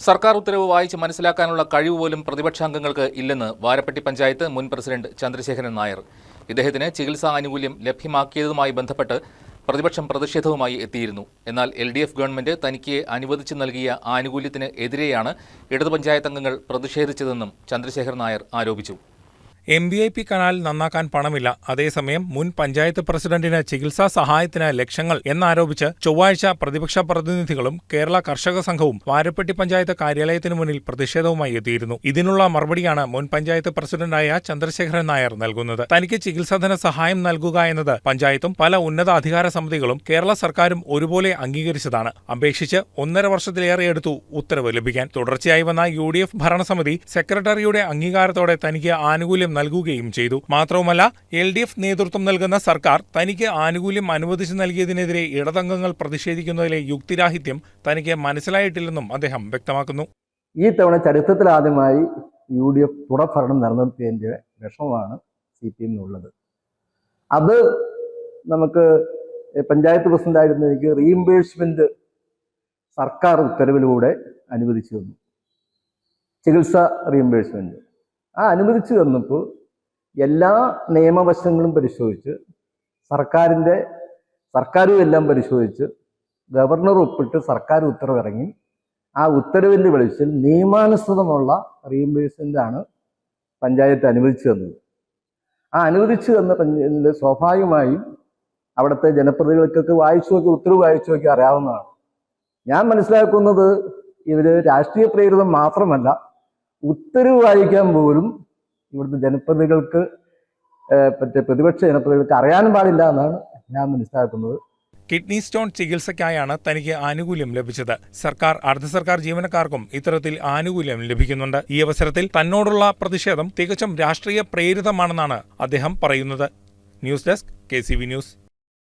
സർക്കാർ ഉത്തരവ് വായിച്ച് മനസ്സിലാക്കാനുള്ള കഴിവ് പോലും പ്രതിപക്ഷാംഗങ്ങൾക്ക് ഇല്ലെന്ന് വാരപ്പെട്ടി പഞ്ചായത്ത് മുൻ പ്രസിഡന്റ് ചന്ദ്രശേഖരൻ നായർ. ഇദ്ദേഹത്തിന് ചികിത്സാ ആനുകൂല്യം ലഭ്യമാക്കിയതുമായി ബന്ധപ്പെട്ട് പ്രതിപക്ഷം പ്രതിഷേധവുമായി എത്തിയിരുന്നു. എന്നാൽ LDF ഗവൺമെന്റ് തനിക്ക് അനുവദിച്ചു നൽകിയ ആനുകൂല്യത്തിന് എതിരെയാണ് ഇടതു പഞ്ചായത്ത് അംഗങ്ങൾ പ്രതിഷേധിച്ചതെന്നും ചന്ദ്രശേഖരൻ നായർ ആരോപിച്ചു. MVIP കനാൽ നന്നാക്കാൻ പണമില്ല. അതേസമയം മുൻ പഞ്ചായത്ത് പ്രസിഡന്റിന് ചികിത്സാ സഹായത്തിന് ലക്ഷങ്ങൾ എന്നാരോപിച്ച് ചൊവ്വാഴ്ച പ്രതിപക്ഷ പ്രതിനിധികളും കേരള കർഷക സംഘവും വാരപ്പെട്ടി പഞ്ചായത്ത് കാര്യാലയത്തിനു മുന്നിൽ പ്രതിഷേധവുമായി എത്തിയിരുന്നു. ഇതിനുള്ള മറുപടിയാണ് മുൻ പഞ്ചായത്ത് പ്രസിഡന്റായ ചന്ദ്രശേഖരൻ നായർ നൽകുന്നത്. തനിക്ക് ചികിത്സാധന സഹായം നൽകുക എന്നത് പഞ്ചായത്തും പല ഉന്നത അധികാര സമിതികളും കേരള സർക്കാരും ഒരുപോലെ അംഗീകരിച്ചതാണ്. അപേക്ഷിച്ച് 1.5 വർഷത്തിലേറെ എടുത്തു ഉത്തരവ് ലഭിക്കാൻ. തുടർച്ചയായി വന്ന UDF ഭരണസമിതി സെക്രട്ടറിയുടെ അംഗീകാരത്തോടെ തനിക്ക് ആനുകൂല്യം നൽകുകയും ചെയ്തു. മാത്രവുമല്ല, LDF നേതൃത്വം നൽകുന്ന സർക്കാർ തനിക്ക് ആനുകൂല്യം അനുവദിച്ചു നൽകിയതിനെതിരെ ഇടതംഗങ്ങൾ പ്രതിഷേധിക്കുന്നതിലെ യുക്തിരാഹിത്യം തനിക്ക് മനസ്സിലായിട്ടില്ലെന്നും അദ്ദേഹം വ്യക്തമാക്കുന്നു. ഈ തവണ ചരിത്രത്തിലാദ്യമായി UDF തുടർഭരണം നിലനിർത്തിയതിൻ്റെ വിഷമമാണ് CPM-നുള്ളത്. അത് നമുക്ക് പഞ്ചായത്ത് പ്രസിഡന്റായിരുന്ന എനിക്ക് റീഇംബേഴ്സ്മെന്റ് സർക്കാർ ഉത്തരവിലൂടെ അനുവദിച്ചു തന്നു. ചികിത്സ റീഇംബേഴ്സ്മെന്റ് അനുവദിച്ചു തന്നപ്പോൾ എല്ലാ നിയമവശങ്ങളും പരിശോധിച്ച് സർക്കാരും എല്ലാം പരിശോധിച്ച് ഗവർണർ ഒപ്പിട്ട് സർക്കാർ ഉത്തരവിറങ്ങി. ആ ഉത്തരവിൻ്റെ വെളിച്ചത്തിൽ നിയമാനുസൃതമുള്ള റീഇംബേഴ്സ്മെൻ്റാണ് പഞ്ചായത്ത് അനുവദിച്ചു തന്നത്. അനുവദിച്ചു തന്ന പഞ്ചായത്തിൽ സ്വാഭാവികമായും അവിടുത്തെ ജനപ്രതിനിധികൾക്കൊക്കെ ഉത്തരവ് വായിച്ചു നോക്കി അറിയാവുന്നതാണ്. ഞാൻ മനസ്സിലാക്കുന്നത് ഇവർ രാഷ്ട്രീയ പ്രേരിതം മാത്രമല്ല, ഉത്തരവ് വായിക്കാൻ പോലും ഇവിടുത്തെ ജനപ്രതിനിധികൾക്ക് പ്രതിപക്ഷ ജനപ്രതിനിധികൾക്ക് അറിയാനും പാടില്ല എന്നാണ് ഞാൻ മനസ്സിലാക്കുന്നത്. കിഡ്നി സ്റ്റോൺ ചികിത്സയ്ക്കായാണ് തനിക്ക് ആനുകൂല്യം ലഭിച്ചത്. സർക്കാർ, അർദ്ധ സർക്കാർ ജീവനക്കാർക്കും ഇത്തരത്തിൽ ആനുകൂല്യം ലഭിക്കുന്നുണ്ട്. ഈ അവസരത്തിൽ തന്നോടുള്ള പ്രതിഷേധം തികച്ചും രാഷ്ട്രീയ പ്രേരിതമാണെന്നാണ് അദ്ദേഹം പറയുന്നത്. News desk KCV news.